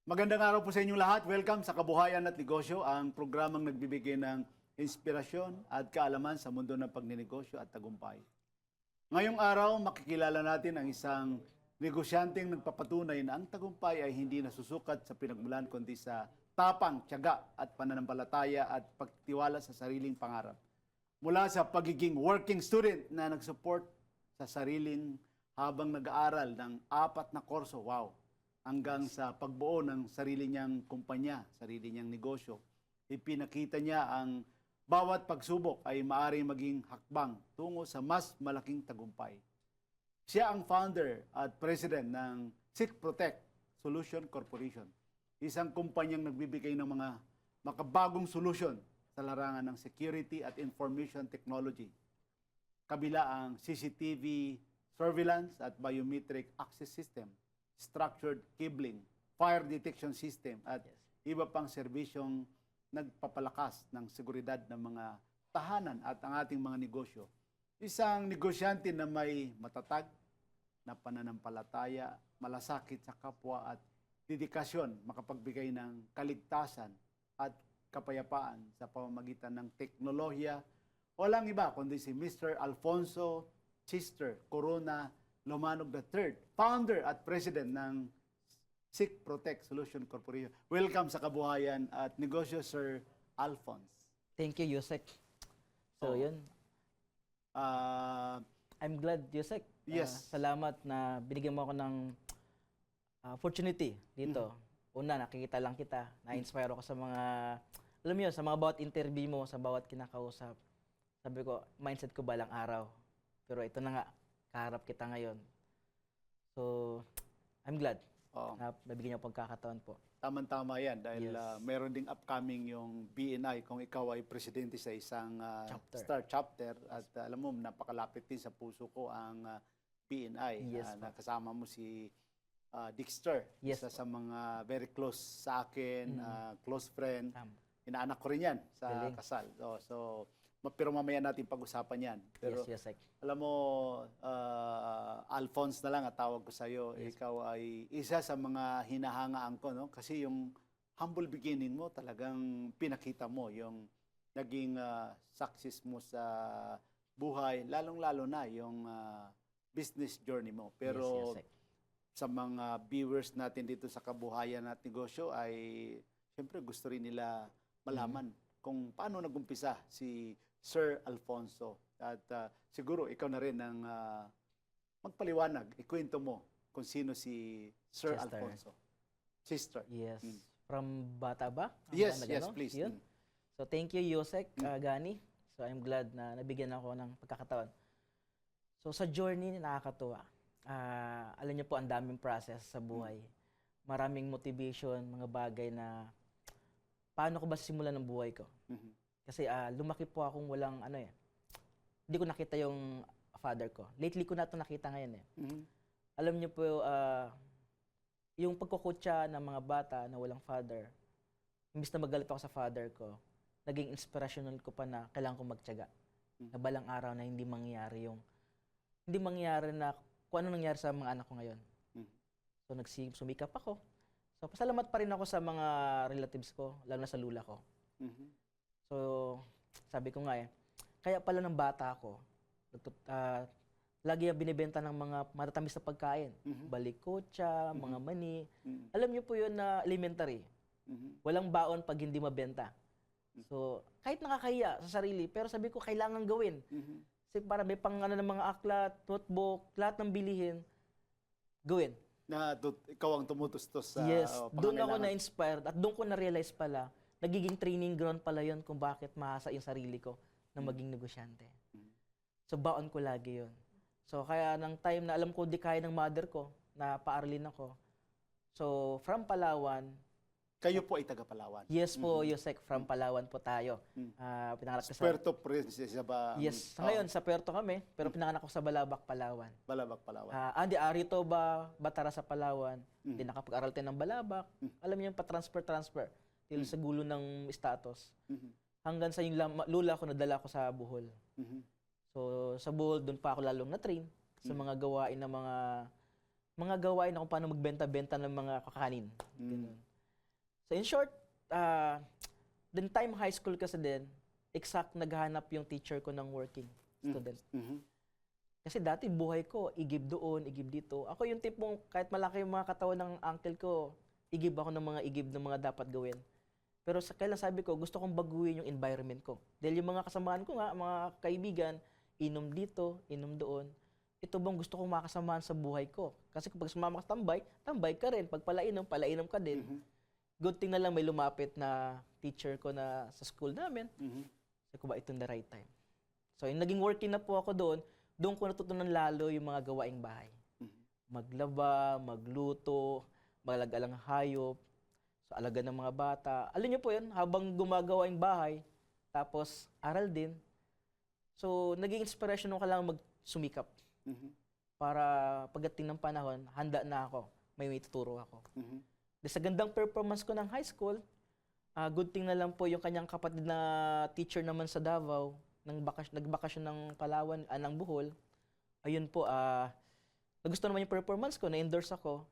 Magandang araw po sa inyong lahat. Welcome sa Kabuhayan at Negosyo, ang programang nagbibigay ng inspirasyon at kaalaman sa mundo ng pagninegosyo at tagumpay. Ngayong araw, makikilala natin ang isang negosyanteng nagpapatunay na ang tagumpay ay hindi nasusukat sa pinagmulan kundi sa tapang, tiyaga at pananampalataya at pagtiwala sa sariling pangarap. Mula sa pagiging working student na nag-support sa sariling habang nag-aaral ng 4 na kurso, wow, hanggang sa pagbuo ng sarili niyang kumpanya, sarili niyang negosyo. Ipinakita niya ang bawat pagsubok ay maaaring maging hakbang tungo sa mas malaking tagumpay. Siya ang founder at president ng Seek Protect Solution Corporation, isang kumpanyang nagbibigay ng mga makabagong solusyon sa larangan ng security at information technology, kabila ang CCTV surveillance at biometric access system, structured cabling, fire detection system, at iba pang serbisyong nagpapalakas ng seguridad ng mga tahanan at ang ating mga negosyo. Isang negosyante na may matatag na pananampalataya, malasakit sa kapwa at dedikasyon makapagbigay ng kaligtasan at kapayapaan sa pamamagitan ng teknolohiya. Walang iba kundi si Mr. Alfonso Chester Corona Lomanog III, founder at president ng Seek Protect Solution Corporation. Welcome sa Kabuhayan at Negosyo, Sir Alphonse. Thank you, Yusek. So, yun. I'm glad, Yusek. Yes. Salamat na binigyan mo ako ng opportunity dito. Una, nakikita lang kita. Na-inspire ako sa mga, alam mo yun, sa mga bawat interview mo, sa bawat kinakausap. Sabi ko, mindset ko balang araw. Pero ito na nga, kaharap kita ngayon. So, I'm glad na nabigyan niyo pagkakataon po. Tama-tama yan dahil meron ding upcoming yung BNI kung ikaw ay presidente sa isang star chapter at alam mo, napakalapit din sa puso ko ang BNI. Yes, Nakasama mo si Dexter, isa sa mga very close sa akin, close friend. Inaanak ko rin yan sa kasal. Pero mamaya natin pag-usapan yan. Pero yes, alam mo, Alphonse na lang at tawag ko sa iyo. Yes. Ikaw ay isa sa mga hinahangaan ko, no? Kasi yung humble beginning mo, talagang pinakita mo yung naging success mo sa buhay, lalong-lalo na yung business journey mo. Pero sa mga viewers natin dito sa Kabuhayan at Negosyo ay siyempre gusto rin nila malaman kung paano nag-umpisa si Sir Alfonso. At siguro ikaw na rin ang magpaliwanag, ikwento mo kung sino si Sir Alfonso. Sister. Yes. From bata ba? Yes, please. Yun. So thank you, Yosek, Gani. So I'm glad na nabigyan ako ng pagkakataon. So sa journey, nakakatuwa. Alam niyo po, ang daming process sa buhay. Maraming motivation, mga bagay na paano ko ba simulan ng buhay ko? Kasi lumaki po akong walang hindi ko nakita yung father ko. Lately ko na ito nakita ngayon . Alam niyo po, yung pagkukutsa ng mga bata na walang father, imbis na magalit ako sa father ko, naging inspirational ko pa na kailangan ko magtiyaga. Na balang araw na hindi mangyari na kung ano nangyari sa mga anak ko ngayon. So sumikap ako. So pasalamat pa rin ako sa mga relatives ko, lalo na sa lula ko. So sabi ko nga kaya pala ng bata ako, lagi yung binibenta ng mga matatamis na pagkain. Balikotsa, mga mani. Alam niyo po yun na elementary. Walang baon pag hindi mabenta. So kahit nakakahiya sa sarili, pero sabi ko kailangan gawin. Kasi para may pang ng mga aklat, notebook, lahat ng bilihin, gawin. Na ikaw ang tumutustos sa doon ako na-inspired at doon ko na-realize pala, nagiging training ground pala yun kung bakit mahasa yung sarili ko na maging negosyante. So baon ko lagi yun. So kaya ng time na alam ko di kaya ng mother ko, na paaralin ako. So from Palawan. Kayo po ay taga Palawan? Yes po, Yosek, from Palawan po tayo. Pinanganak sa Puerto Princesa ba? Yes, sa ngayon sa Puerto kami, pero pinanganak ko sa Balabac, Palawan. Balabac, Palawan. Rito ba, Batara sa Palawan. Hindi nakapag-aral tayo ng Balabac. Alam niyo yung pa-transfer. Till sa gulo ng status. Hanggang sa yung lula ko, nadala ko sa Bohol. So sa Bohol, doon pa ako lalong na-train sa mga gawain na mga gawain na kung paano magbenta-benta ng mga kakanin. Ganun. So in short, din time high school kasi din, exact naghahanap yung teacher ko ng working student. Mhm. Kasi dati buhay ko, igib doon, igib dito. Ako yung tipong kahit malaki yung mga katawan ng uncle ko, igib ako ng mga igib ng mga dapat gawin. Pero kailan sabi ko, gusto kong baguhin yung environment ko. Dahil yung mga kasamahan ko nga, mga kaibigan, inom dito, inom doon. Ito bang gusto kong makasamahan sa buhay ko? Kasi kapag sumama ka sa tambay, tambay ka rin. Pag palainom ka din. Mhm. Good thing na lang may lumapit na teacher ko na sa school namin. Mhm. Sabi ko ba, ito the right time. So, yung naging working na po ako doon ko natutunan lalo yung mga gawaing bahay. Mhm. Maglaba, magluto, mag-alaga ng hayop, so alaga ng mga bata. Alam niyo po yun, habang gumagawa yung bahay, tapos aral din. So, naging inspiration ko lang magsumikap Mhm. para pagdating ng panahon, handa na ako, may tuturo ako. Mhm. Sa gandang performance ko ng high school, good thing na lang po yung kanyang kapatid na teacher naman sa Davao, nagbakasyon ng Palawan, ng Bohol. Ayun po, nagustuhan naman yung performance ko, na-endorse ako.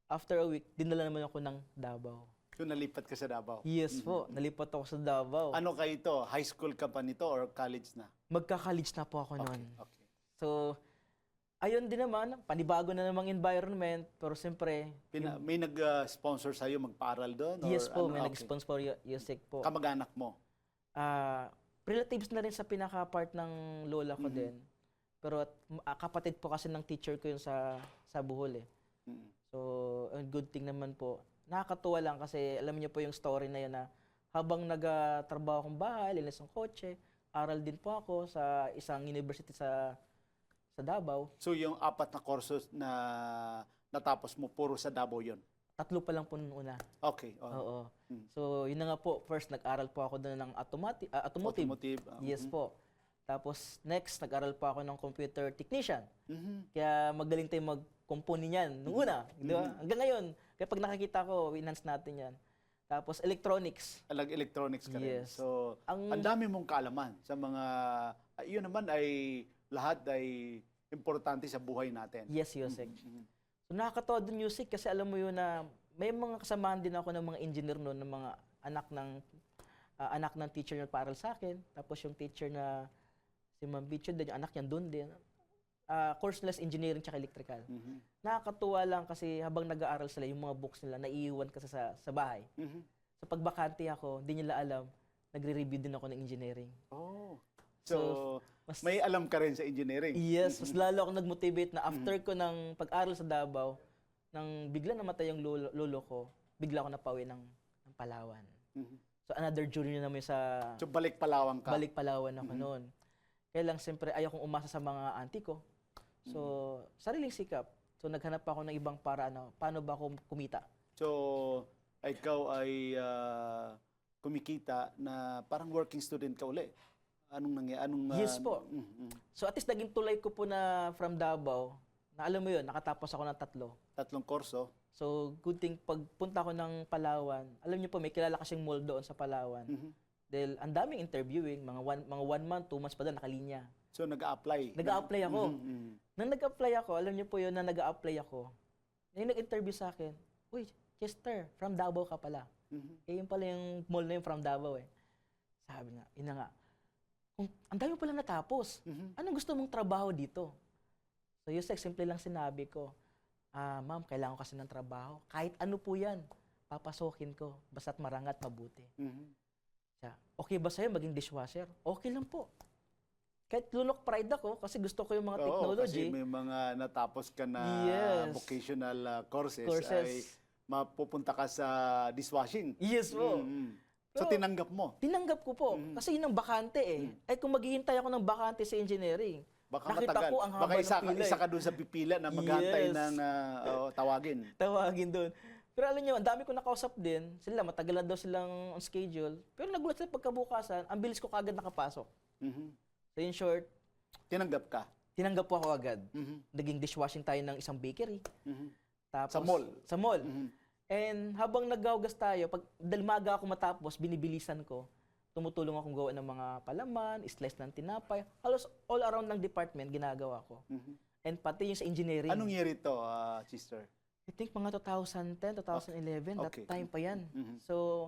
After a week, dinala naman ako ng Davao. So, nalipat ka sa Davao? Yes po, nalipat ako sa Davao. Ano kayo ito? High school ka pa nito or college na? Magka-college na po ako noon. Okay. So, ayun din naman, panibago na namang environment, pero siyempre, May nag-sponsor sa'yo magpaaral doon? yes po, may Okay. nag-sponsor Yusek po. Kamag-anak mo? Relatives na rin sa pinaka-part ng lola ko din. Pero kapatid po kasi ng teacher ko yun sa Bohol eh. Mhm. So, a good thing naman po. Nakakatuwa lang kasi alam niyo po yung story na yun na habang nagtrabaho akong bahay, linis ng kotse, aral din po ako sa isang university sa Davao. So, yung 4 na kursos na natapos mo, puro sa Davao yun? 3 pa lang po nung una. Okay. Oo. Mm. So, yun na nga po. First, nag-aral po ako doon ng automotive. Automotive. Yes po. Tapos, next, nag-aral po ako ng computer technician. Mhm. Kaya magaling tayo mag-compone niyan nung una. Di ba? Hanggang ngayon, kapag nakikita ko, enhance natin yan. Tapos, electronics. Electronics ka rin. Yes. So, ang dami mong kaalaman sa mga, yun naman ay lahat ay importante sa buhay natin. Yes, Yosek. Mhm. So, nakakatawa din music kasi alam mo yun na may mga kasamahan din ako ng mga engineer noon, ng mga anak ng teacher na nagpaaral sa akin. Tapos yung teacher na si Ma'am Bicho din, yung anak niya doon din. Courseless engineering tsaka electrical. Mhm. Nakakatuwa lang kasi habang nag-aaral sila, yung mga books nila, naiiwan kasi sa bahay. Mhm. Sa pagbakante ako, hindi nila alam, nagre-review din ako ng engineering. Oh. So, Mas, may alam ka rin sa engineering. yes, mas lalo ako nag-motivate na after ko ng pag-aral sa Davao, nang bigla namatay yung lolo ko, bigla ako napawi ng Palawan. Mhm. So another journey na naman sa So, balik Palawan ka. balik Palawan ako noon. Kaya lang siyempre ayaw kong umasa sa mga auntie ko. So sariling sikap. So naghanap ako ng ibang paraan, paano ba ako kumita. So, ikaw ay kumikita na parang working student ka uli. Anong nangyari? Yes po. So at least naging tulay ko po na from Davao, na alam mo yun, nakatapos ako ng 3. 3 kurso. So good thing, pagpunta ko ng Palawan, alam niyo po may kilala kasing mall doon sa Palawan. Mhm. Dahil ang daming interviewing, mga 1 month, 2 months pa doon nakalinya. So, nag-a-apply. Nag-a-apply ako. Mhm. Nang nag-apply ako, alam niyo po yun na nag-a-apply ako, yung nag-interview sa akin, uy, Chester, from Davao ka pala. Mhm. Eh, yun pala yung mall na yun from Davao eh. Sabi nga, yun na nga, ang dami pala natapos. Mhm. Anong gusto mong trabaho dito? So, Yusek, simple lang sinabi ko, ma'am, kailangan ko kasi ng trabaho. Kahit ano po yan, papasokin ko, basta't marangat, mabuti. Mhm. Siya, okay ba sa'yo maging dishwasher? Okay lang po. Kahit lunok pride ako kasi gusto ko yung mga Oo, technology. kasi may mga natapos ka na Yes. vocational courses, Courses. ay mapupunta ka sa dishwashing. Yes po. Mhm. So, Pero- tinanggap mo. Tinanggap ko po. Kasi yun ang bakante eh. Ay kung maghihintay ako ng bakante sa engineering, Baka nakita matagal. ko ang haba Baka ng pila isa ka doon sa pipila na maghantay Yes. ng tawagin. tawagin doon. Pero alam niyo, ang dami ko nakausap din. Sila, matagal na daw silang on schedule. Pero nagulat sila pagkabukasan, ang bilis ko kagad nakapasok. Mhm. So in short, Tinanggap ka. tinanggap po ako agad. Mhm. Naging dishwashing tayo ng isang bakery. Mhm. Tapos, Sa mall? Sa mall. Mhm. And habang naggahugas tayo, pag dalmaga ako matapos, binibilisan ko. Tumutulong akong gawa ng mga palaman, slice ng tinapay. Halos all around ng department ginagawa ko. Mhm. And pati yung sa engineering. Anong year ito, sister? I think mga 2010, 2011, that Okay. time pa yan. Mhm. So,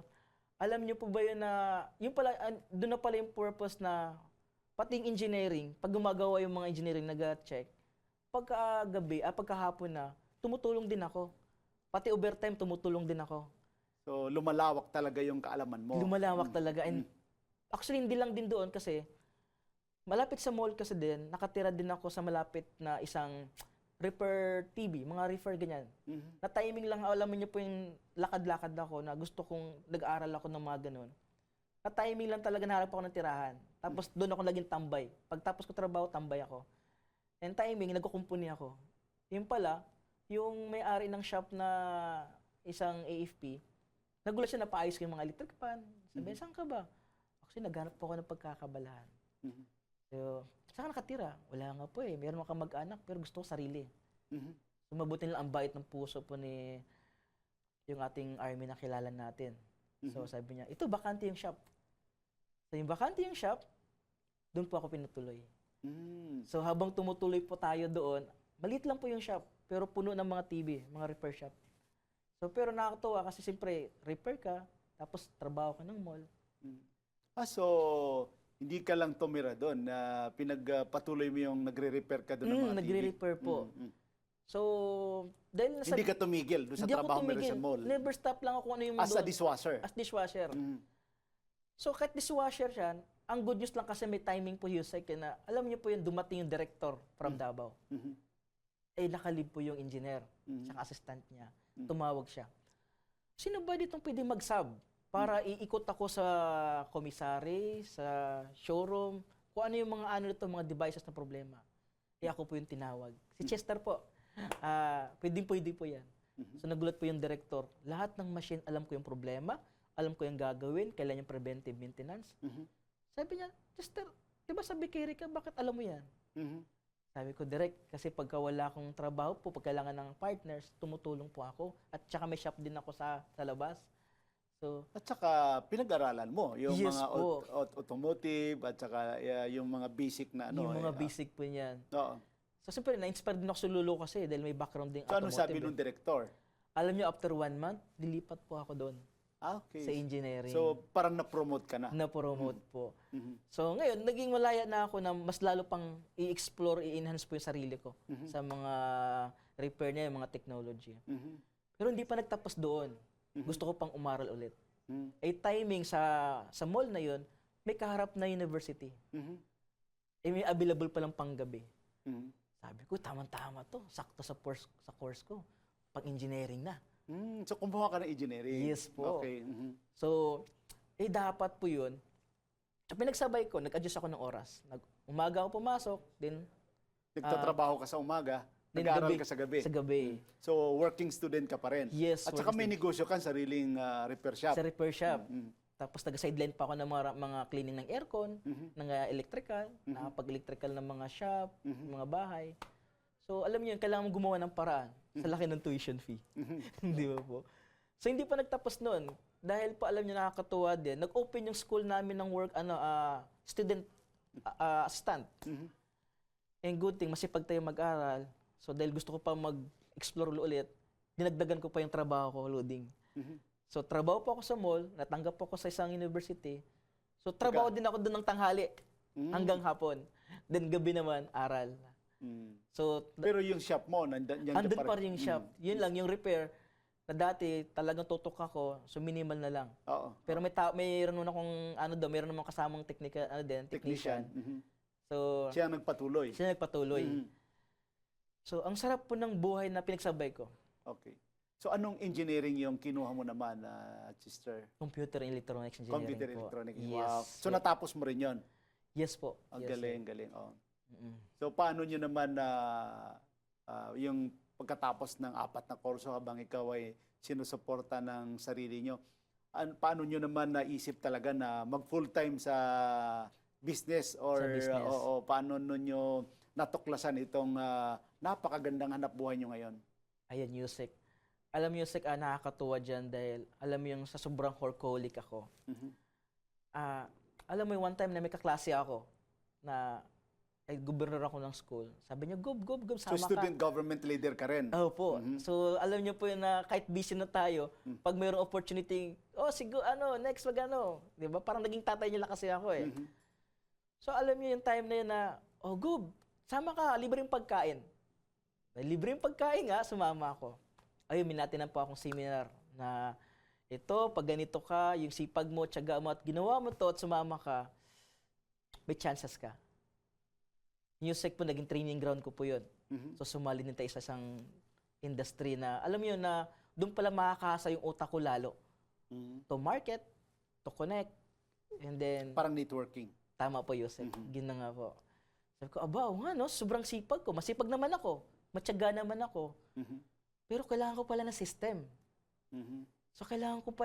alam niyo po ba yun na, yun pala, doon na pala yung purpose na, pati yung engineering, pag gumagawa yung mga engineering, nag-check, pagkahapon na, tumutulong din ako. Pati overtime, tumutulong din ako. So, lumalawak talaga yung kaalaman mo. Lumalawak talaga. And actually, hindi lang din doon kasi, malapit sa mall kasi din, nakatira din ako sa malapit na isang repair TV, mga repair ganyan. Mhm. Na timing lang, alam niyo po yung lakad-lakad ako na gusto kong nag-aaral ako ng mga ganun. Na timing lang talaga nahanap ako ng tirahan. Tapos doon ako naging tambay. Pagtapos ko trabaho, tambay ako. And timing, nagkukumpuni ako. Yung pala, yung may-ari ng shop na isang AFP, nagulat siya na paayos ko yung mga electric pan. Sabi, saan ka ba? Actually, naghanap po ako ng pagkakabalahan. Mhm. So, saan ka nakatira? Wala nga po eh. Meron akong mag-anak, pero gusto ko sarili. Mhm. So, mabuti nila ang bait ng puso po ni yung ating army na kilala natin. So, sabi niya, ito, bakante yung shop. So, yung bakante yung shop, doon po ako pinutuloy. Mm. So, habang tumutuloy po tayo doon, maliit lang po yung shop, pero puno ng mga TV, mga repair shop. So, pero nakakatuwa kasi siyempre, repair ka, tapos trabaho ka ng mall. So, hindi ka lang tumira doon na pinagpatuloy mo yung nagre-repair ka doon ng mga TV? Nagre-repair po. Mm. So, dahil nasa... Hindi ka tumigil doon sa Hindi ako trabaho mo rin tumigil. sa mall? Never stop lang ako ano yung As a doon. dishwasher? As dishwasher. Mm. So, kahit dishwasher siya, ang good news lang kasi may timing po Yusek na alam niyo po yung dumating yung director from Davao. Mhm. Eh, nakalib po yung engineer, saka assistant niya. Tumawag siya. Sino ba ditong pwede mag-sub para iikot ako sa commissary, sa showroom, kung ano yung mga ano nito, mga devices na problema. Eh, ako po yung tinawag. Si Chester po. Pwede po yan. So, nagulat po yung director. Lahat ng machine, alam ko yung problema, alam ko yung gagawin, kailan yung preventive maintenance. Sabi niya, Chester, di ba sabi kay Rica, bakit alam mo yan? Mhm. Sabi ko, direct, kasi pagka wala akong trabaho po, pag kailangan ng partners, tumutulong po ako. At saka may shop din ako sa labas. So, At saka pinag-aralan mo yung Yes mga po. automotive at saka yung mga basic na ano. yung mga basic po niyan. Oo. So, siyempre, na-inspire din ako sa lulo kasi dahil may background din So, ano automotive. sabi nung director? Alam niyo, after 1 month, dilipat po ako doon Okay. sa engineering. So, parang na-promote ka na. na-promote po. Mhm. So, ngayon, naging malaya na ako na mas lalo pang i-explore, i-enhance po yung sarili ko sa mga repair niya, yung mga technology. Mhm. Pero hindi pa nagtapos doon. Gusto ko pang umaral ulit. Mhm. Eh, timing sa mall na yun, may kaharap na university. Mhm. Eh, may available palang panggabi. Mhm. Sabi ko, tamang-tama to. Sakto sa course ko. Pang-engineering na. So, kumuha ka ng engineering? Yes po. Okay. Mhm. So, dapat po yun. So, pinagsabay ko, nag-adjust ako ng oras. Umaga ako pumasok, then Nagtatrabaho ka sa umaga, then nag-aaral ka sa gabi. Sa gabi. So, working student ka pa rin. Yes, At saka may negosyo ka, sariling repair shop. Sa repair shop. Mhm. Tapos nag-sideline pa ako ng mga cleaning ng aircon, ng electrical, nakapag-electrical ng mga shop, mga bahay. So, alam niyo yun, kailangan mo gumawa ng paraan sa laki ng tuition fee. Di ba po? So, hindi pa nagtapos noon. Dahil pa alam niyo, nakakatuwa din. Nag-open yung school namin ng student assistant. And good thing, masipag tayo mag-aral. So, dahil gusto ko pa mag-explore ulit, dinagdagan ko pa yung trabaho ko, loading. So, trabaho po ako sa mall, natanggap po ako sa isang university. So, trabaho din ako doon ng tanghali hanggang hapon. Then, gabi naman, aral. So, Pero yung shop mo, nandun andun pa rin yung shop. Yun lang, yung repair, na dati talagang tutok ako, so minimal na lang. Oo. Pero mayroon naman akong, mayroon naman kasamang technician. Mhm. So, Siya ang nagpatuloy. siya nagpatuloy. Mhm. So, ang sarap po ng buhay na pinagsabay ko. Okay. So, anong engineering yung kinuha mo naman, Sister? Computer and Electronics Engineering Computer po. Electronics. Yes. Wow. So, natapos mo rin yon. Yes po. Ang Yes, galing, galing. Oh. Mm-mm. So, paano nyo naman yung pagkatapos ng 4 na kurso habang ikaw ay sinusuporta ng sarili nyo, paano nyo naman naisip talaga na mag full-time sa business or Sa business. paano nyo natuklasan itong napakagandang hanap buhay nyo ngayon? Ayan, Yusek. Alam mo, Yusek, nakakatuwa dyan dahil alam mo yung sa sobrang workaholic ako. Mhm. Alam mo yung one time na may kaklase ako na ay gobernador ako ng school. Sabi niya, Gob, So sama ka. student government leader ka rin. Opo. So, alam niyo po yun na kahit busy na tayo, pag mayroong opportunity, siguro, next wag Di ba? Parang naging tatay nila kasi ako eh. So, alam niyo yung time na yun na, Gob, sama ka, libre yung pagkain. Libre yung pagkain nga, sumama ako. Ayun, minatinan po akong seminar na ito, pag ganito ka, yung sipag mo, tiyaga mo, at ginawa mo to at sumama ka, may chances ka. Music po, naging training ground ko po yun. So, sumali din tayo sa isang industry na, alam mo yun na, doon pala makakasa yung utak ko lalo. To market, to connect, and then, Parang networking. tama po, Yusek. Gina nga po. Sabi ko, no? Sobrang sipag ko. Masipag naman ako. Matyaga naman ako. Pero kailangan ko pala ng system. So, kailangan ko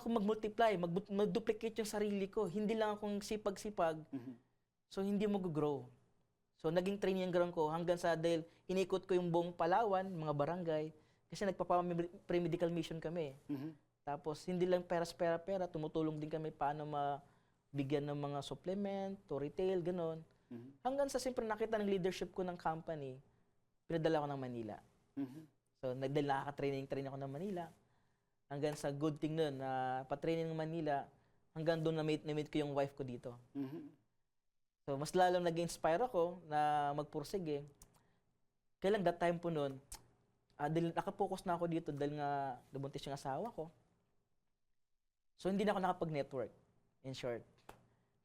mag-multiply, mag-duplicate yung sarili ko. Hindi lang akong sipag-sipag. So, hindi mo grow. So, naging training ground ko hanggang sa dahil inikot ko yung buong Palawan, mga barangay. Kasi nagpapa-pre-medical mission kami. Tapos, hindi lang pera, tumutulong din kami paano mabigyan ng mga supplement, to retail, ganon. Hanggang sa siyempre nakita ng leadership ko ng company, pinadala ko ng Manila. So, dahil nakaka-training ako ng Manila. Hanggang sa good thing nun, na pa-training ng Manila, hanggang doon na-meet ko yung wife ko dito. So, mas lalong nag-inspire ako na magpursige. Kaya lang that time po nun, dahil nakapokus na ako dito dahil nga nabuntis yung asawa ko. So, hindi na ako nakapag-network, in short.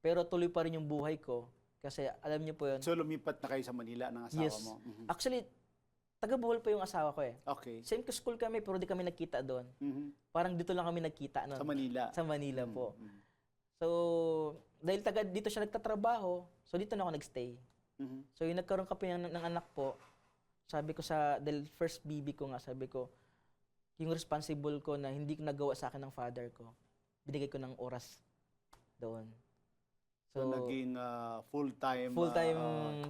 Pero tuloy pa rin yung buhay ko kasi alam niyo po yun. So lumipat na kayo sa Manila ng asawa Yes. mo? Actually, taga-Bohol pa yung asawa ko eh. Okay. Same school kami pero di kami nagkita doon. Parang dito lang kami nagkita noon. Sa Manila? Sa Manila po. So, dahil dito siya nagtatrabaho, so dito na ako nagstay. So, yung nagkaroon kami ng anak po, sabi ko dahil first baby ko nga, sabi ko, yung responsible ko na hindi ko nagawa sa akin ng father ko, binigay ko ng oras doon. So naging full-time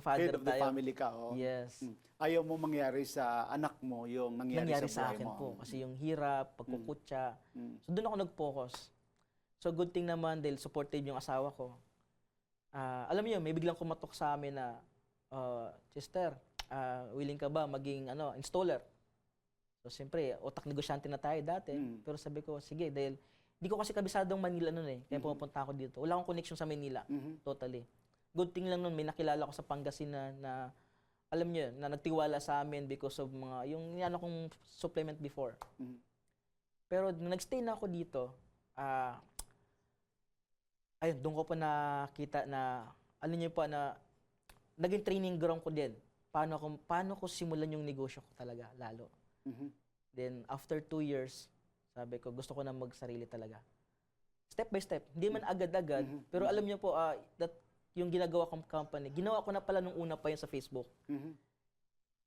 father head of the tayo. family ka. Oh. Yes. Ayaw mo mangyari sa anak mo yung nangyari sa sa buhay akin mo. po. Kasi yung hirap, pagkukutya. So doon ako nag-focus. So good thing naman dahil supportive yung asawa ko. Alam niyo, may biglang kumatok sa amin na, sister, willing ka ba maging installer? So siyempre, utak negosyante na tayo dati. Pero sabi ko, sige, dahil hindi ko kasi kabisadong Manila noon eh. Kaya pumunta ako dito. Wala akong connection sa Manila. Totally. Good thing lang noon, may nakilala ko sa Pangasinan na alam niyo, na nagtiwala sa amin because of yung kong supplement before. Pero nung nagstay na ako dito, ayun, doon ko pa nakita na, alam niyo pa na, naging training ground ko din. Paano ko simulan yung negosyo ko talaga, lalo. Then, after 2 years, sabi ko, gusto ko na magsarili talaga. Step by step. Hindi man agad-agad, pero alam niyo po, that yung ginagawa kong company, ginawa ko na pala nung una pa yun sa Facebook.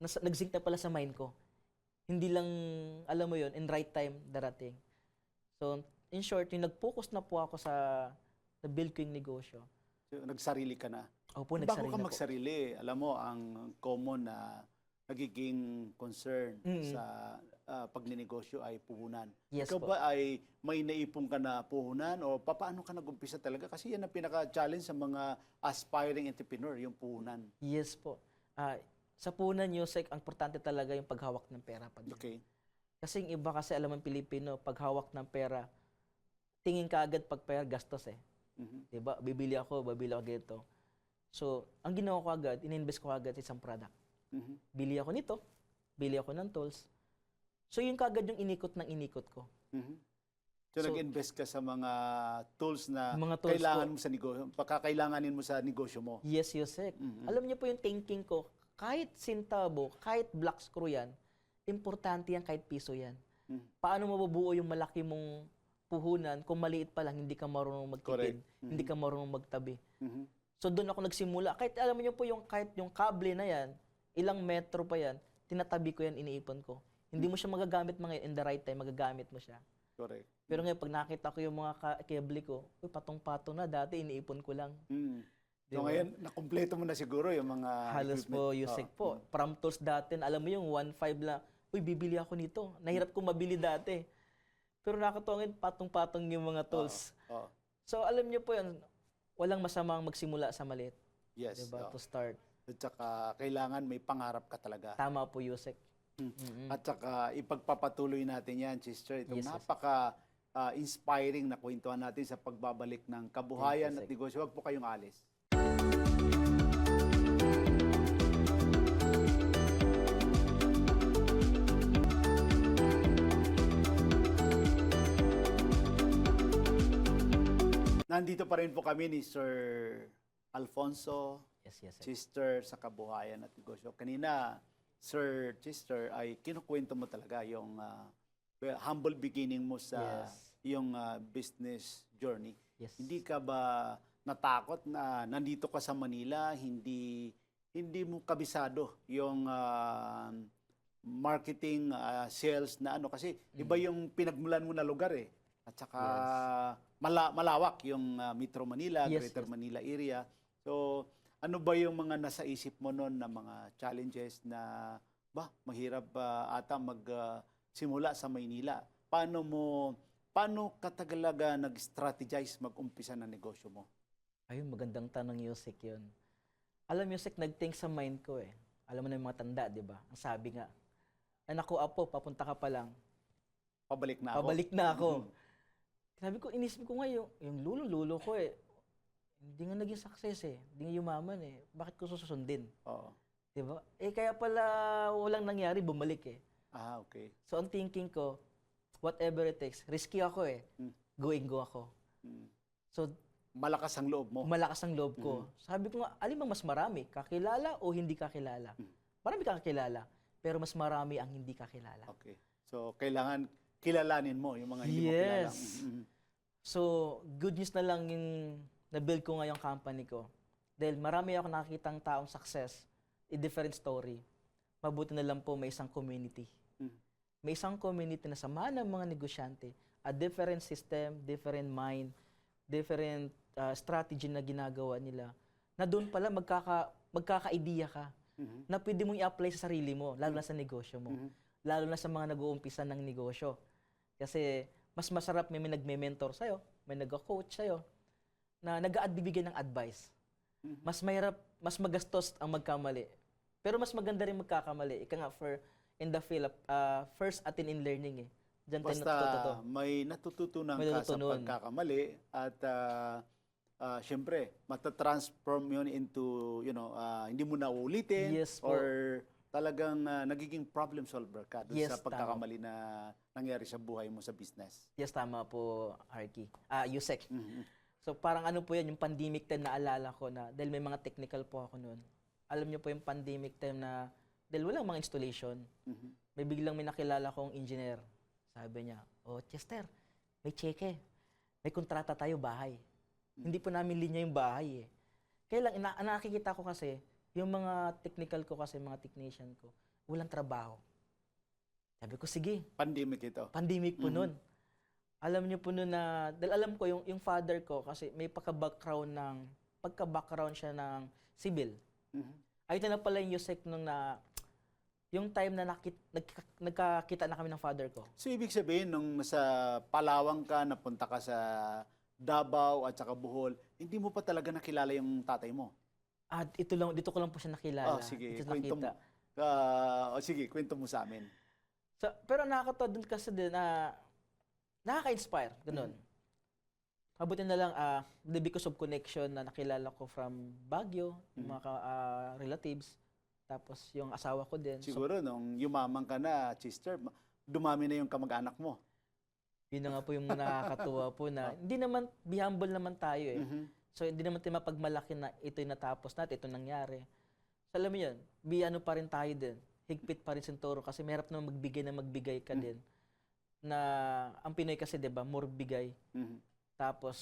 Nag-sync na pala sa mind ko. Hindi lang, alam mo yun, in right time, darating. So, in short, yung nag-focus na po ako sa build ko yung negosyo. So, nagsarili ka na. Opo, Bago nagsarili ka na po. magsarili, alam mo, ang common na nagiging concern sa pagninegosyo ay puhunan. Yes Ikaw po. ba ay may naipon ka na puhunan o paano ka nag-umpisa talaga? Kasi yan ang pinaka-challenge sa mga aspiring entrepreneur, yung puhunan. Yes po. Sa punan, Yusek, ang importante talaga yung paghawak ng pera. Okay. Kasi yung iba kasi, alam mo, Pilipino, paghawak ng pera, tingin ka agad pag pera, gastos eh. Diba? Bibili ako ganito. So, ang ginawa ko agad, ininvest ko agad sa isang product. Bili ako nito, bili ako ng tools. So, yung kagad yung inikot ko. So, nag-invest ka sa mga tools na Mga tools kailangan mo sa negosyo, pakakailanganin mo sa negosyo mo. Yes, Yusek. Alam niyo po yung thinking ko, kahit sintabo, kahit black screw yan, importante yan kahit piso yan. Paano mabubuo yung malaki mong puhunan kung maliit pa lang, hindi ka marunong magtipid, hindi ka marunong magtabi. So doon ako nagsimula. Kahit alam niyo po kahit yung kable na yan, ilang metro pa yan, tinatabi ko yan, iniipon ko. Hindi mo siya magagamit in the right time, magagamit mo siya. Correct. Pero ngayon, pag nakita ko yung mga kable ko, patong-patong na, dati iniipon ko lang. So ngayon, nakumpleto mo na siguro yung mga Halos equipment. po, Yusek po. From tools dati, alam mo yung 1.5 lang, bibili ako nito. Nahirap ko mabili dati. Pero nakatuwa ngayon, patong-patong yung mga tools. So alam niyo po yan, walang masamang magsimula sa maliit. Yes. 'di ba? Oo. To start. At saka kailangan may pangarap ka talaga. Tama po, Yusek. Mm. Mm-mm. At saka ipagpapatuloy natin yan, sister. Itong Yes, yes. napaka inspiring na kwentuhan natin sa pagbabalik ng kabuhayan at Thank you, negosyo. Huwag po kayong alis. Nandito pa rin po kami ni Sir Alfonso, Yes, yes, sir. Sister sa kabuhayan at negosyo. Kanina, Sir Sister, ay kinukwento mo talaga yung humble beginning mo sa Yes. yung business journey. Yes. Hindi ka ba natakot na nandito ka sa Manila, hindi mo kabisado yung marketing, sales na ano kasi iba yung pinagmulan mo na lugar eh. At saka malawak yung Metro Manila, Yes, Greater yes. Manila area. So, ano ba yung mga nasa isip mo noon na mga challenges na mahirap ata simula sa Maynila? Paano ka tagalaga nag-strategize mag-umpisa ng negosyo mo? Ayun, magandang tanong, Yusek, yun. Alam, Yusek, nag-think sa mind ko eh. Alam mo na yung mga tanda, di ba? Ang sabi nga, anak ko, apo, papunta ka pa lang. Pabalik na ako. Pabalik na ako. Mhm. Sabi ko, inisip ko nga yung lulo ko eh. Hindi nga naging success eh. Hindi nga yumaman eh. Bakit ko susundin? Oo. Di ba? Kaya pala walang nangyari, bumalik eh. Okay. So, ang thinking ko, whatever it takes, risky ako eh. Mm. Go ako. Mm. So, Malakas ang loob mo. malakas ang loob ko. Sabi ko nga, alin bang mas marami? Kakilala o hindi kakilala? Marami kang kakilala, pero mas marami ang hindi kakilala. Okay. So, kailangan kilalanin mo yung mga hindi mo kilala. Yes. Mhm. So, good news na lang yung na-build ko ngayong company ko. Dahil marami ako nakikitang taong success, a different story. Mabuti na lang po may isang community. Mm. May isang community na sama ng mga negosyante, a different system, different mind, different strategy na ginagawa nila, na doon pala magkaka-idea ka Mhm. na pwede mong i-apply sa sarili mo, lalo na sa negosyo mo. Mhm. Lalo na sa mga nag-uumpisa ng negosyo. Kasi mas masarap may nagme-mentor sa'yo, may nag-coach sa'yo, na nag-bibigay ng advice. Mhm. Mas mahirap, mas magastos ang magkamali. Pero mas maganda rin magkakamali. Ika nga, in the field, first atin in learning eh. Diyan tayo natututo. Basta may natututunan May ka sa natutunan. pagkakamali at syempre, matatransform yun into, hindi mo na uulitin Yes po. or talagang nagiging problem solver ka dun Yes, sa pagkakamali na nangyari sa buhay mo sa business. Yes, tama po, Arky. Yusek. Mhm. So parang ano po yan, yung pandemic time na alala ko na, dahil may mga technical po ako noon. Alam niyo po yung pandemic time na, dahil walang mga installation, Mhm. may biglang may nakilala kong engineer. Sabi niya, "Oh, Chester, may cheque. May kontrata tayo bahay." Hindi po namin linya yung bahay eh. Kaya lang, nakikita ko kasi, yung mga technical ko kasi, mga technician ko, walang trabaho. Sabi ko, sige, Pandemic ito. pandemic po nun. Alam niyo po nun na, dahil alam ko, yung father ko, kasi may pagka-background siya ng civil. Mhm. Ayun na pala yung Yusek nung yung time na nagkakita na kami ng father ko. So, ibig sabihin, nung nasa Palawan ka, napunta ka sa Davao at saka Bohol, hindi mo pa talaga nakilala yung tatay mo? At dito ko lang po siya nakilala. Sige, Dito kwento mo. nakita. Sige, kwento mo sa amin. So, pero nakakatawa dun kasi din na nakaka-inspire, ganun. Mabuti na lang, because of connection na nakilala ko from Baguio, yung mga relatives, tapos yung asawa ko din. So, Siguro, nung yumaman ka na, sister, dumami na yung kamag-anak mo. yun na nga po yung nakakatuwa po na, hindi naman, be humble naman tayo eh. Mhm. So, hindi naman tayo mapagmalaki na ito'y natapos natin, ito nangyari. So, alam mo yun, pa rin tayo din. Higpit pa rin sinturo kasi mahirap naman magbigay ka din. Na, ang Pinoy kasi, di ba, more bigay. Mhm. Tapos,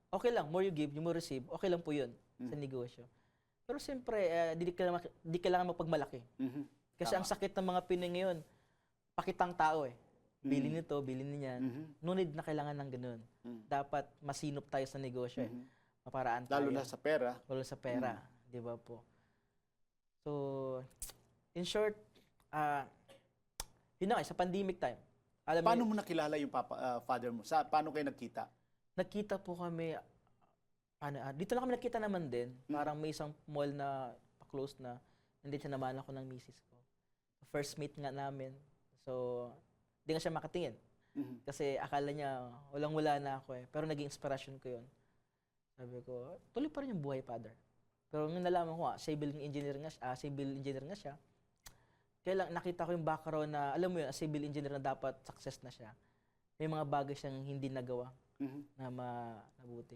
okay lang, more you give, you more receive, okay lang po yun sa negosyo. Pero siyempre, di kailangan mapagmalaki. Mhm. Kasi ang sakit ng mga Pinoy ngayon, pakitang tao eh. Bili nito, bili niyan. Mhm. No need na kailangan ng ganun. Dapat masinop tayo sa negosyo eh. Maparaan tayo. Lalo na sa pera. Lalo sa pera. Di ba po? So, in short, yun na nga, sa pandemic time. Alam Paano mo, mo nakilala yung father mo? Paano kayo nagkita? nagkita po kami dito lang kami nakita naman din. Parang may isang mall na pa-close na. Nandito siya naman ako ng misis ko. First meet nga namin. So, di nga siya makatingin. Kasi akala niya, walang-wala na ako eh. Pero naging inspiration ko yun. Sabi ko, tuloy pa rin yung buhay, father. Pero nung nalaman ko, civil engineer nga siya. Kaya lang, nakita ko yung background na, alam mo yun, civil engineer na dapat success na siya. May mga bagay siyang hindi nagawa na mabuti.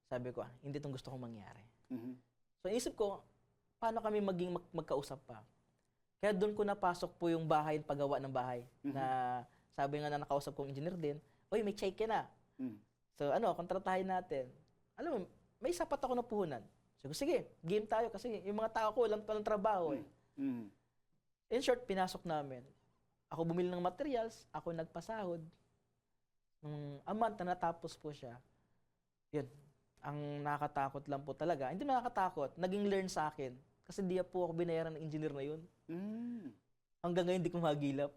Sabi ko, hindi itong gusto kong mangyari. So, isip ko, paano kami maging magkausap pa? Kaya doon ko napasok po yung bahay, paggawa ng bahay. Na sabi nga na nakausap kong engineer din, oy, may check na. So, kontratahin natin. Alam mo, may sapat ako na puhunan. So, sige, game tayo kasi yung mga tao ko, walang palang trabaho eh. In short, pinasok namin. Ako bumili ng materials, ako nagpasahod. A month na natapos po siya. Yun. Ang nakakatakot lang po talaga. Hindi nakakatakot, naging learn sa akin. Kasi di po ako binayaran ng engineer na yun. Hanggang ngayon, di ko magilap.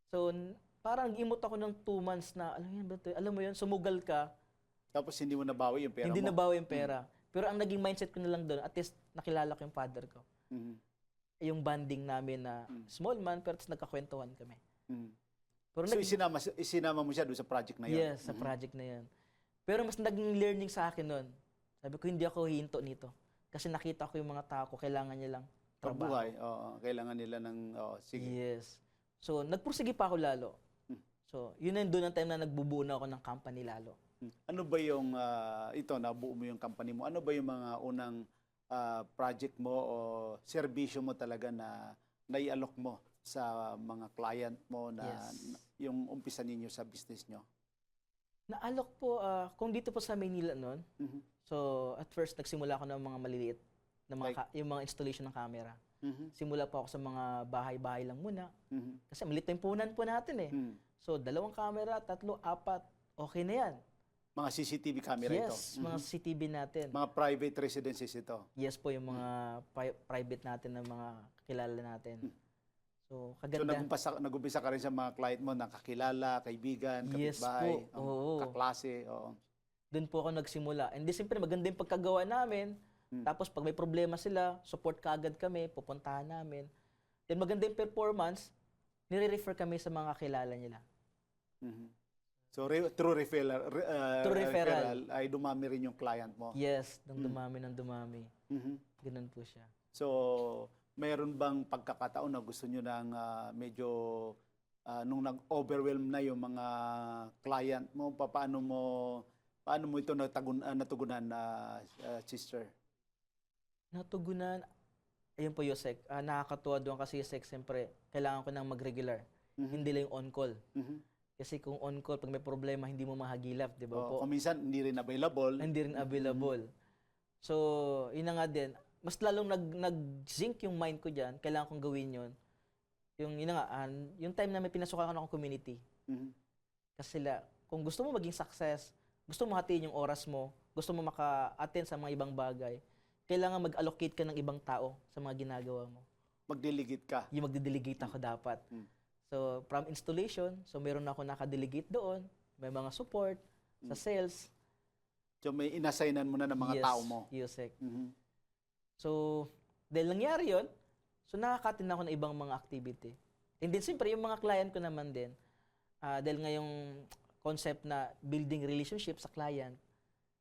So, parang imot ako ng 2 months na, alam mo yun, sumugal ka. Tapos hindi mo nabawi yung pera Hindi mo? nabawi yung pera. Pero ang naging mindset ko na lang doon, at least nakilala ko yung father ko. Yung bonding namin na small man, pero nagkakwentuhan kami. Pero So, isinama mo siya doon sa project na yun? Yes, sa project na yun. Pero mas naging learning sa akin nun. Sabi ko, hindi ako hihinto nito. Kasi nakita ko yung mga tao ko, kailangan niya lang trabaho. Pagbuhay, kailangan nila ng, sige. Yes. So, nagpursige pa ako lalo. So, yun na doon ang time na nagbubuo na ako ng company lalo. Ano ba yung, nabuo mo yung company mo, ano ba yung mga unang project mo o serbisyo mo talaga na nai-alok mo sa mga client mo na yung umpisa ninyo sa business nyo? Naalok po, kung dito po sa Maynila noon, so at first nagsimula ako ng mga maliliit, na yung mga installation ng camera. Simula po ako sa mga bahay-bahay lang muna. Kasi maliit na yung punan po natin eh. So 2 camera, 3, 4, okay na yan. Mga CCTV camera ito? Yes, mga CCTV natin. Mga private residences ito? Yes po, yung mga private natin na mga kakilala natin. So, So, kaganda. nag-umpisa ka rin sa mga client mo na kakilala, kaibigan, Yes kapitbahay, po, oo. kaklase. Oo. Doon po ako nagsimula. And di siyempre maganda yung pagkagawa namin. Tapos pag may problema sila, support kaagad kami, pupuntahan namin. Then maganda yung performance, nire-refer kami sa mga kakilala nila. So, through referral, Through referral. ay dumami rin yung client mo? Yes, nang dumami ng dumami. Ganun po siya. So, mayroon bang pagkakataon na gusto nyo ng medyo nung nag-overwhelm na yung mga client mo, paano mo ito natugunan na sister? Natugunan, ayun po Yosek, nakakatuwa doon kasi Yosek, siyempre, kailangan ko nang mag-regular. Hindi lang yung on-call. Kasi kung on-call, pag may problema, hindi mo mahagilap, di ba po? Kung minsan, hindi rin available. Hindi rin available. So, yun na nga din. Mas lalong nag-sync yung mind ko dyan, kailangan kong gawin yun. Yun na nga, yung time na may pinasukan ako ng community. Kasi kung gusto mo maging success, gusto mo hatiin yung oras mo, gusto mo maka-attend sa mga ibang bagay, kailangan mag-allocate ka ng ibang tao sa mga ginagawa mo. Mag-delegate ka. Yung magde-delegate ako dapat. So, from installation, so meron ako naka-delegate doon, may mga support, sa sales. So, may inassignan mo na ng mga tao mo. Yes, Yusek. So, dahil nangyari yun, so nakakatin ako ng ibang mga activity. And then, siyempre, yung mga client ko naman din, dahil nga yung concept na building relationship sa client,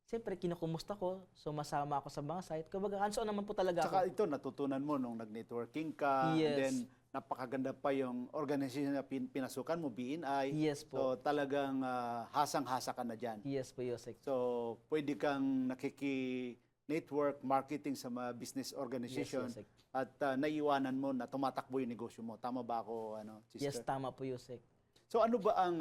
siyempre, kinukumusta ko, so masama ako sa mga site. Kumbaga, hands-on naman po talaga Tsaka ako. ito, natutunan mo nung nag-networking ka, Yes. and then napakaganda pa yung organization na pinasukan mo, BNI. Yes po. So, talagang hasang-hasa ka na dyan. Yes po, Yosek. So, pwede kang nakiki-network, marketing sa mga business organization Yes, Yosek. at naiiwanan mo na tumatakbo yung negosyo mo. Tama ba ako, sister? Yes, tama po, Yosek. So, ano ba ang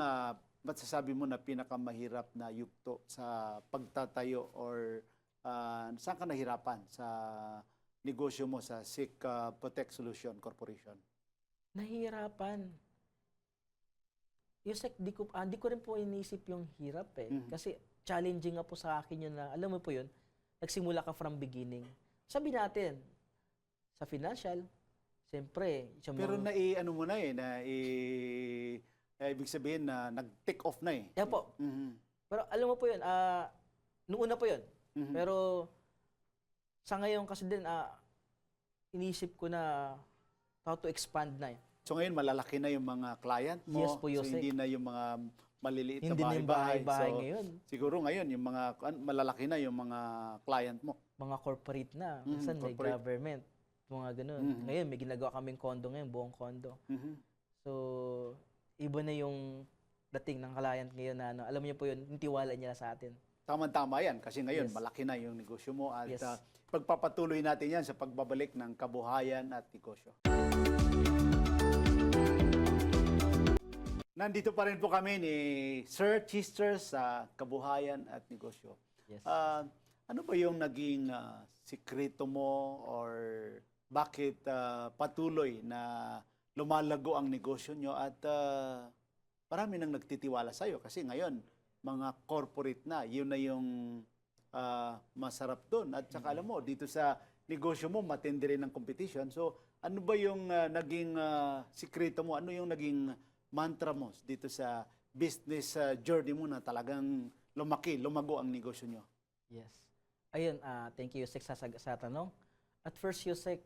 masasabi mo na pinakamahirap na yugto sa pagtatayo or saan ka nahirapan sa negosyo mo sa SIC Protect Solution Corporation? Nahihirapan. Yosek, di ko rin po iniisip yung hirap eh. Kasi challenging nga po sa akin yun na, alam mo po yun, nagsimula ka from beginning. Sabi natin, sa financial, siyempre, Pero ano mo na ibig sabihin na nag-take off na eh. Yeah po. Mhm. Pero alam mo po yun, nung una po yun, Mhm. Pero sa ngayon kasi din, inisip ko na how to expand na eh. So ngayon malalaki na yung mga client mo. Yes po, So Yosek. hindi na yung mga maliliit na Hindi na yung bahay-bahay. bahay-bahay So ngayon. siguro ngayon yung mga malalaki na yung mga client mo. Mga corporate na. Mhm, Minsan may corporate. government. Mga ganun. Mhm. Ngayon, may ginagawa kaming condo ngayon, buong condo. Mhm. So, iba na yung dating ng client ngayon na alam niyo po yun, yung tiwala niya sa atin. Tama-tama yan kasi ngayon Yes. malaki na yung negosyo mo at Yes. pagpapatuloy natin yan sa pagbabalik ng kabuhayan at negosyo. Nandito pa rin po kami ni Sir Chester sa kabuhayan at negosyo. Yes. Ano ba yung naging sikreto mo or bakit patuloy na lumalago ang negosyo nyo at marami nang nagtitiwala sa'yo kasi ngayon mga corporate na, yun na yung masarap doon. At saka alam mo, dito sa negosyo mo, matindi rin ang competition. So ano ba yung naging sikreto mo? Ano yung naging mantra mo dito sa business journey mo na talagang lumago ang negosyo nyo? Yes. Ayun, thank you, Yusek, sa tanong. At first, Yusek,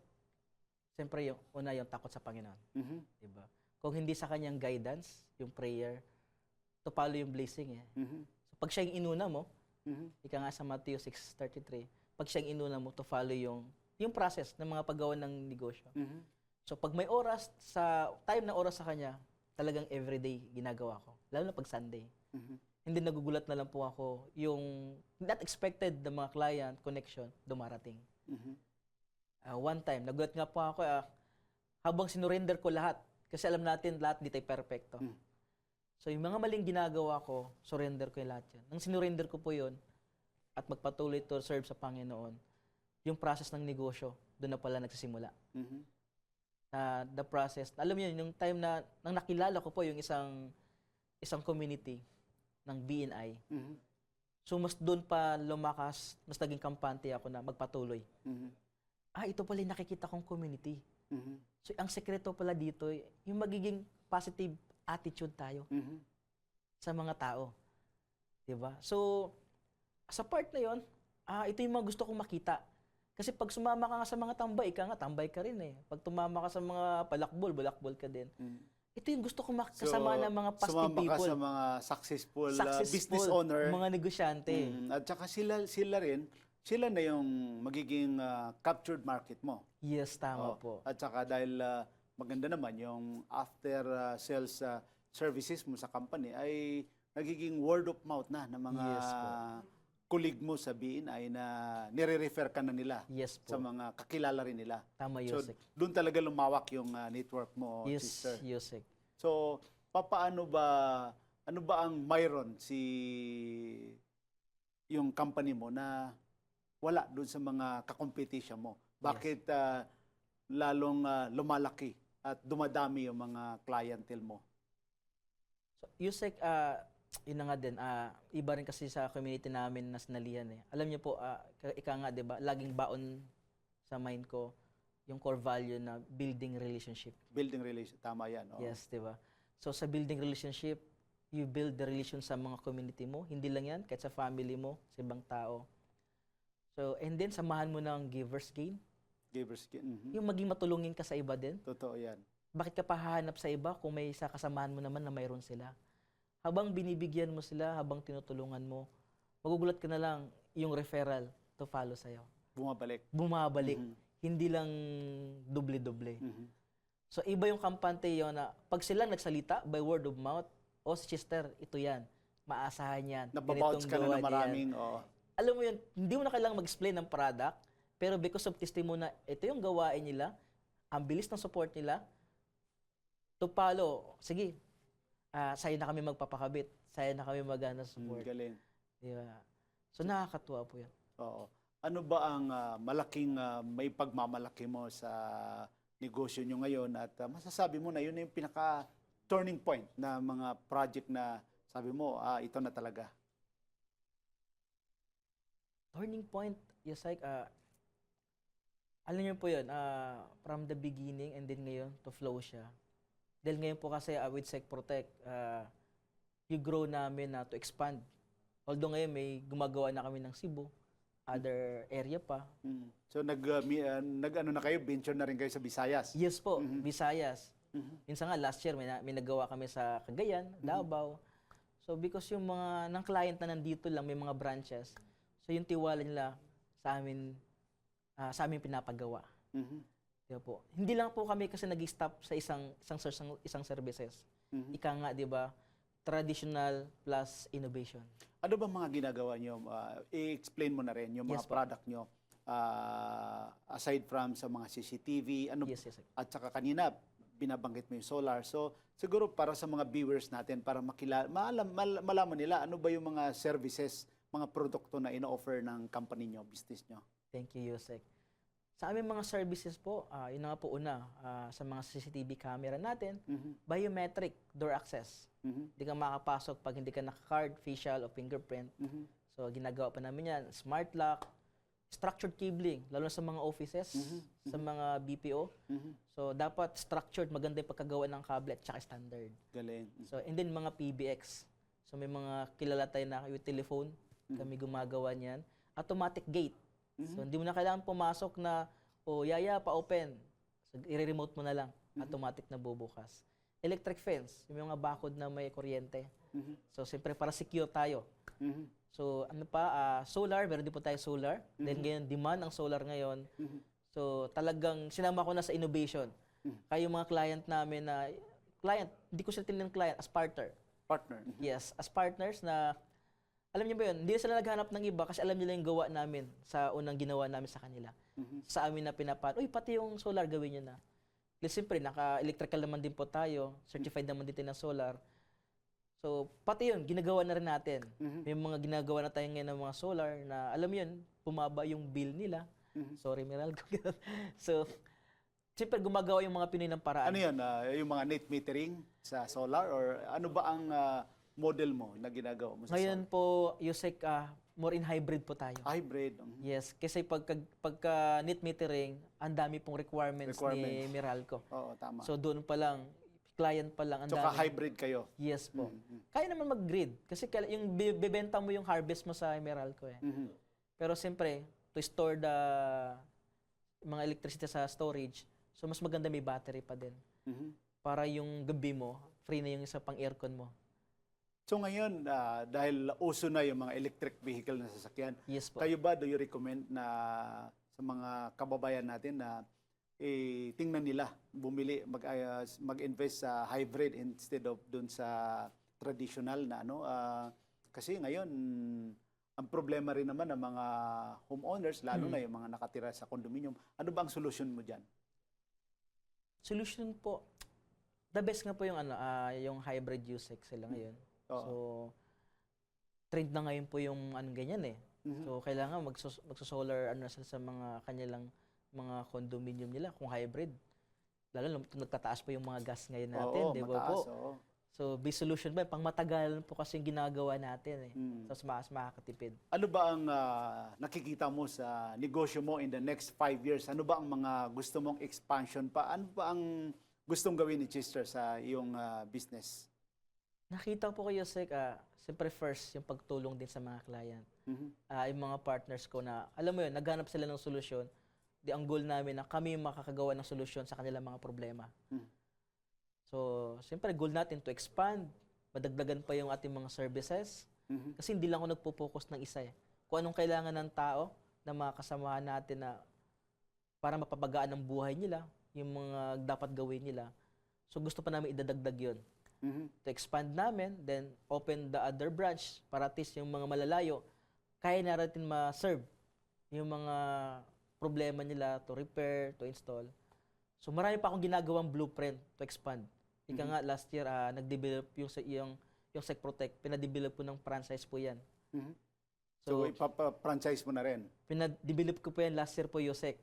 siyempre, yung una yung takot sa Panginoon. Mhm. Diba? Kung hindi sa kanyang guidance, yung prayer, to follow yung blessing eh. Mhm. So, pag siya yung inuna mo, Mhm. ika nga sa Matthew 6:33, pag siya yung inuna mo, to follow yung process ng mga paggawa ng negosyo. Mhm. So, pag may oras, sa time na oras sa kanya, talagang everyday ginagawa ko. Lalo na pag Sunday. Mhm. Hindi nagugulat na lang po ako yung not expected na mga client connection dumarating. Mhm. One time, nagulat nga po ako habang sinurrender ko lahat. Kasi alam natin lahat di tayo perfecto. Mm. So yung mga maling ginagawa ko, surrender ko yung lahat yan. Nang sinurrender ko po yun at magpatuloy to serve sa Panginoon, yung process ng negosyo, doon na pala nagsisimula. Mhm. The process, alam niyo yung time na nang nakilala ko po yung isang community ng BNI. Mhm. So mas doon pa lumakas, mas naging kampante ako na magpatuloy. Mhm. Ito pala yung nakikita kong community. Mhm. So ang sekreto pala dito, yung magiging positive attitude tayo Mhm. sa mga tao. 'Di ba? So sa part na 'yon, ito yung mga gusto kong makita. Kasi pag sumama ka nga sa mga tambay, tambay ka rin eh. Pag tumama ka sa mga balakbol ka din. Mhm. Ito yung gusto kong makasama ng mga positive sumama ka people. sa mga successful, business Successful, owner. mga negosyante. At saka sila na yung magiging captured market mo. Yes, tama Oh, po. At saka dahil maganda naman yung after sales services mo sa company ay nagiging word of mouth na ng mga Yes po. colleague mo sa BNI na nire-refer ka na nila Yes sa po. mga kakilala rin nila. Tama, So Yusek. doon talaga lumawak yung network mo, Yes, sister. Yusek. So ano ba ang mayroon yung company mo na wala doon sa mga kakompetition mo? Bakit lalong lumalaki at dumadami yung mga clientele mo? So, Yusek, yun na nga din, iba rin kasi sa community namin na sinalihan eh. Alam niyo po, ika nga, di ba, laging baon sa mind ko yung core value na building relationship. Building relation, tama yan. Oh. Yes, di ba? So, sa building relationship, you build the relation sa mga community mo. Hindi lang yan, kahit sa family mo, sa ibang tao. So, and then, samahan mo ng givers gain. Givers, Yung maging matulungin ka sa iba din. totoo yan. Bakit ka pahahanap sa iba kung may isa kasamahan mo naman na mayroon sila? Habang binibigyan mo sila, habang tinutulungan mo, magugulat ka na lang yung referral to follow sa'yo. Bumabalik. Bumabalik. Mhm. Hindi lang doble-doble. Mhm. So, iba yung kampante yun na pag silang nagsalita by word of mouth, sister, ito yan. Maasahan yan. Nababounce ka na gawa ng niya yan." maraming, oh. Alam mo yun, hindi mo na kailangang mag-explain ng product, pero because of testimony na ito yung gawain nila, ang bilis ng support nila, to follow, sige, sa'yo na kami magpapakabit, sa'yo na kami support. Galing. Diba? So nakakatuwa po yan. Oo. Ano ba ang malaking may pagmamalaki mo sa negosyo nyo ngayon at masasabi mo na yun na yung pinaka turning point na mga project na sabi mo, ito na talaga. Turning point, yes, like, alam niyo po yun, from the beginning and then ngayon to flow siya. Dahil ngayon po kasi with Sec Protect, you grow namin to expand. Although ngayon may gumagawa na kami ng Cebu, other area pa. So nag-ano na kayo, venture na rin kayo sa Visayas. Yes po, Visayas. Minsan nga last year may nagawa kami sa Cagayan, Davao. So because yung mga ng client na nandito lang may mga branches. So yung tiwala nila sa amin pinapagawa. Di ba po? Hindi lang po kami kasi nag-stop sa isang services. Ika nga, di ba? Traditional plus innovation. Ano ba mga ginagawa nyo? I-explain mo na rin yung mga Yes po. product nyo. Aside from sa mga CCTV, ano, Yes, yes. at saka kanina, binabanggit mo yung solar. So, siguro para sa mga viewers natin, para malaman nila ano ba yung mga services, mga produkto na ino-offer ng company nyo, business nyo. Thank you, Yusek. Sa aming mga services po, yun na nga po una, sa mga CCTV camera natin, biometric door access. Hindi ka makapasok pag hindi ka naka-card, facial, o fingerprint. So, ginagawa pa namin yan. Smart lock, structured cabling, lalo na sa mga offices, sa mga BPO. So, dapat structured, maganda yung pagkagawa ng kable at saka standard. Galing. So, and then mga PBX. So, may mga kilala tayo na with telephone, kami gumagawa niyan. Automatic gate. So, hindi mo na kailangan pumasok na, yaya, pa-open. So, i-remote mo na lang. Automatic na bubukas. Electric fence, yung mga bakod na may kuryente. So, siyempre, para secure tayo. So, ano pa, solar, meron din po tayo solar. Then, ngayon, demand ang solar ngayon. So, talagang sinama ko na sa innovation. Kaya yung mga client namin na, hindi ko sila tinilang client, as partner. Partner. Yes, as partners na, alam niyo ba yun, hindi sila naghanap ng iba kasi alam nila yung gawa namin sa unang ginawa namin sa kanila. Sa amin na pati yung solar gawin niyo na. Kasi siyempre, naka-electrical naman din po tayo, certified naman din tayo ng solar. So, pati yun, ginagawa na rin natin. May mga ginagawa na tayo ngayon ng mga solar na, alam yun, bumaba yung bill nila. Sorry, Meralco. So, siyempre, gumagawa yung mga Pinoy ng paraan. Ano yan? Yung mga net metering sa solar? Or ano ba ang model mo na ginagawa mo sa Ngayon po, Yusek, more in hybrid po tayo. hybrid? Yes, kasi pagka net metering, ang dami pong requirements ni Meralco. Oo, tama. So doon pa lang, client pa lang, ang So, dami. hybrid kayo? Yes po. Kaya naman mag-grid. Kasi yung bebenta mo yung harvest mo sa Meralco eh. Pero siyempre, to store the mga electricity sa storage, so mas maganda may battery pa din. Para yung gabi mo, free na yung isa pang aircon mo. So ngayon, dahil uso na yung mga electric vehicle na sasakyan, Yes po. kayo ba, do you recommend na sa mga kababayan natin na tingnan nila, bumili, mag-invest sa hybrid instead of dun sa traditional na ano? Kasi ngayon, ang problema rin naman ng mga homeowners, lalo na yung mga nakatira sa condominium, ano ba ang solusyon mo dyan? Solution po, the best nga po yung yung hybrid use sila ngayon. So, trend na ngayon po yung ganyan eh. So, kailangan magso-solar sila sa mga kanilang mga condominium nila kung hybrid. Lalo na nagtataas pa yung mga gas ngayon natin, di ba po? Oo. So, base solution ba? Pang matagal po kasi yung ginagawa natin eh. So, mas makakatipid. Ano ba ang nakikita mo sa negosyo mo in the next 5 years? Ano ba ang mga gusto mong expansion pa? Ano ba ang gustong gawin ni Chester sa iyong business? Nakita po kayo, Sek, siyempre first, yung pagtulong din sa mga client. Yung mga partners ko na, alam mo yun, naghanap sila ng solusyon. Ang goal namin na kami yung makakagawa ng solusyon sa kanilang mga problema. So, siyempre, goal natin to expand, madagdagan pa yung ating mga services. Kasi hindi lang ako nagpo-focus ng isa eh. Kung anong kailangan ng tao na mga kasamahan natin na para mapapagaan ang buhay nila, yung mga dapat gawin nila. So, gusto pa namin idadagdag yun. To expand namin, then open the other branch para at least yung mga malalayo, kaya na natin ma-serve yung mga problema nila to repair, to install. So marami pa akong ginagawang blueprint to expand. Ika nga last year, nag-develop yung SecProtect, pinadevelop po ng franchise po yan. So ipapa-franchise mo na rin? Pinadevelop ko po yan last year po, Yosek.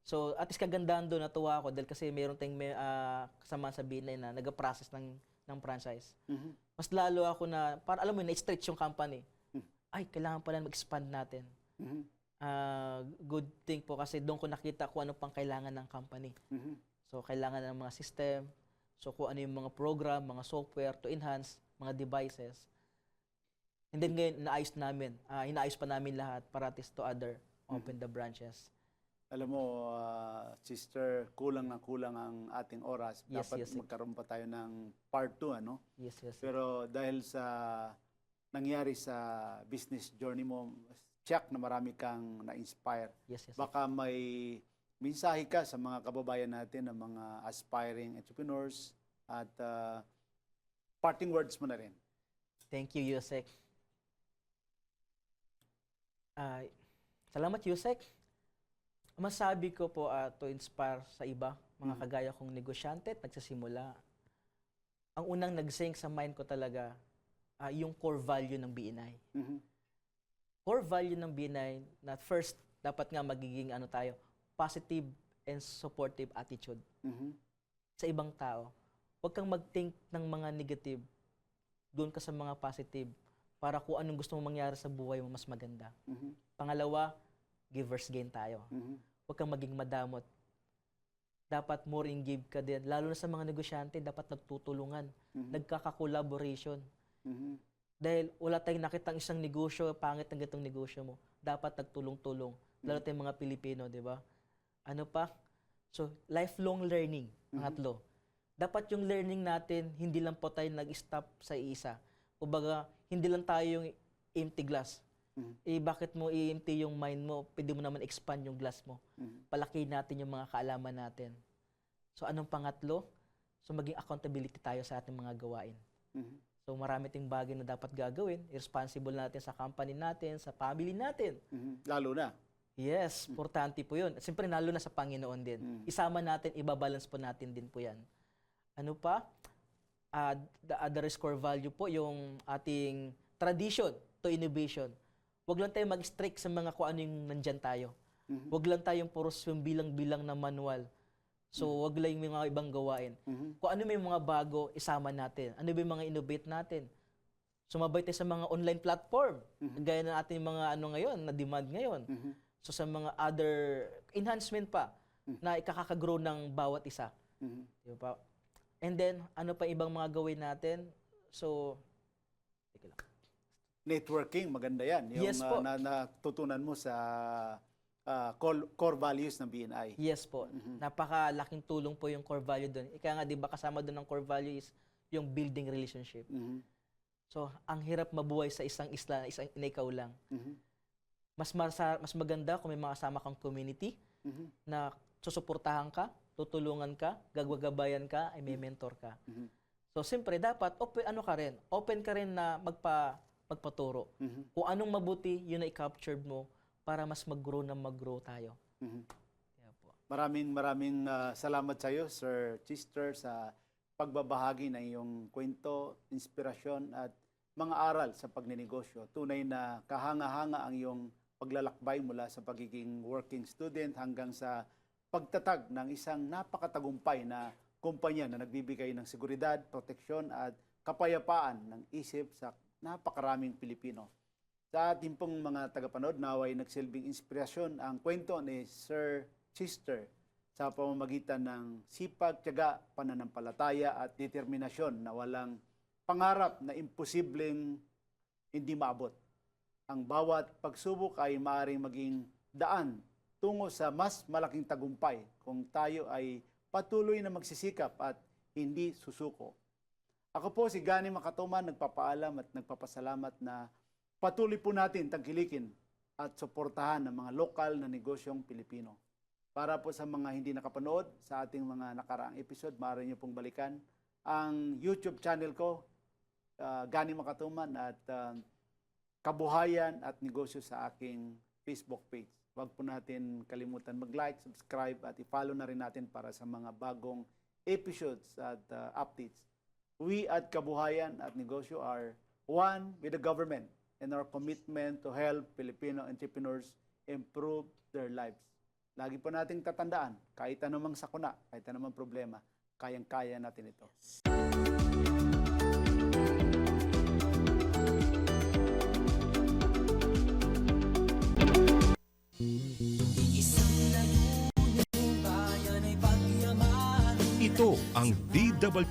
So at least kagandahan doon, natuwa ako dahil kasi mayroon tayong kasama sa B9 na nag-process ng franchise. Mas lalo ako na, para alam mo, na-stretch yung company. Ay, kailangan pala mag-expand natin. Good thing po kasi doon ko nakita kung ano pang kailangan ng company. So, kailangan ng mga system. So, kung ano yung mga program, mga software to enhance, mga devices. And then ngayon, inaayos pa namin lahat para to other open the branches. Alam mo, sister, kulang na kulang ang ating oras. Yes, Dapat yes. magkaroon pa tayo ng part 2, ano? Yes, yes. Pero dahil sa nangyari sa business journey mo, check na marami kang na-inspire. Yes, yes. Baka may mensahe ka sa mga kababayan natin, ng mga aspiring entrepreneurs, at parting words mo na rin. Thank you, Yusek. Salamat, Yusek. Masabi ko po to inspire sa iba, mga kagaya kong negosyante at nagsasimula. Ang unang nag-sync sa mind ko talaga, yung core value ng BNI. Mhm. Core value ng BNI na first, dapat nga magiging positive and supportive attitude Mhm. sa ibang tao. Huwag kang mag-think ng mga negative, doon ka sa mga positive para kung anong gusto mong mangyari sa buhay mo mas maganda. Mhm. Pangalawa, givers gain tayo. Mhm. Huwag kang maging madamot. Dapat more in give ka din. Lalo na sa mga negosyante, dapat nagtutulungan, nagkaka-collaboration. Mhm. Dahil wala tayong nakitang isang negosyo, pangit ang ganitong negosyo mo. Dapat nagtulong-tulong. Lalo tayong mga Pilipino, di ba? Ano pa? So, lifelong learning, pangatlo. Dapat yung learning natin, hindi lang po tayo nag-stop sa isa. Kumbaga, hindi lang tayo yung empty glass. Bakit mo i-empty yung mind mo? Pwede mo naman expand yung glass mo. Palaki natin yung mga kaalaman natin. So, anong pangatlo? So, maging accountability tayo sa ating mga gawain. Mhm. So, marami ting bagay na dapat gagawin. Irresponsible natin sa company natin, sa family natin. Mhm. Lalo na. Yes, importante po yun. At siyempre, lalo na sa Panginoon din. Isama natin, ibabalance po natin din po yan. Ano pa? The other core value po, yung ating tradition to innovation. Huwag lang tayo mag-strict sa mga kung ano yung nandyan tayo. Huwag lang tayong puros yung bilang-bilang na manual. So, huwag lang yung mga ibang gawain. Kung ano may mga bago, isama natin. Ano ba yung mga innovate natin? Sumabay tayo sa mga online platform. Gaya na ating mga ngayon, na demand ngayon. So, sa mga other enhancement pa na ikakakagrow ng bawat isa. Di ba? And then, ano pa ibang mga gawin natin? So, teka lang. Networking, maganda yan. Yung Yes po. natutunan mo sa core values ng BNI. Yes po. Napakalaking tulong po yung core value doon. Ika nga, di ba, kasama doon ng core value is yung building relationship. Mhm. So, ang hirap mabuhay sa isang isla na ikaw lang. Mhm. Mas maganda kung may mga kasama kang community na susuportahan ka, tutulungan ka, gagagabayan ka, ay may mentor ka. So, siyempre, dapat open ka rin na magpaturo. Kung anong mabuti, yun na i-capture mo para mas mag-grow tayo. Kaya po. Maraming salamat sa iyo, Sir Chester, sa pagbabahagi ng iyong kwento, inspirasyon at mga aral sa pagninegosyo. Tunay na kahanga-hanga ang iyong paglalakbay mula sa pagiging working student hanggang sa pagtatag ng isang napakatagumpay na kumpanya na nagbibigay ng seguridad, proteksyon at kapayapaan ng isip sa napakaraming Pilipino. Sa ating pong mga tagapanood, naway nagsilbing inspirasyon ang kwento ni Sir Chester sa pamamagitan ng sipag, tiyaga, pananampalataya at determinasyon na walang pangarap na imposibleng hindi maabot. Ang bawat pagsubok ay maaaring maging daan tungo sa mas malaking tagumpay kung tayo ay patuloy na magsisikap at hindi susuko. Ako po si Gani Makatuman, nagpapaalam at nagpapasalamat na patuloy po natin tangkilikin at suportahan ng mga lokal na negosyong Pilipino. Para po sa mga hindi nakapanood sa ating mga nakaraang episode, maaari niyo pong balikan ang YouTube channel ko, Gani Makatuman, at Kabuhayan at Negosyo sa aking Facebook page. Huwag po natin kalimutan mag-like, subscribe at i-follow na rin natin para sa mga bagong episodes at updates. We at Kabuhayan at Negosyo are one with the government and our commitment to help Filipino entrepreneurs improve their lives. Lagi po nating tatandaan, kahit anumang sakuna, kahit anumang problema, kayang-kaya natin ito. Ito ang DW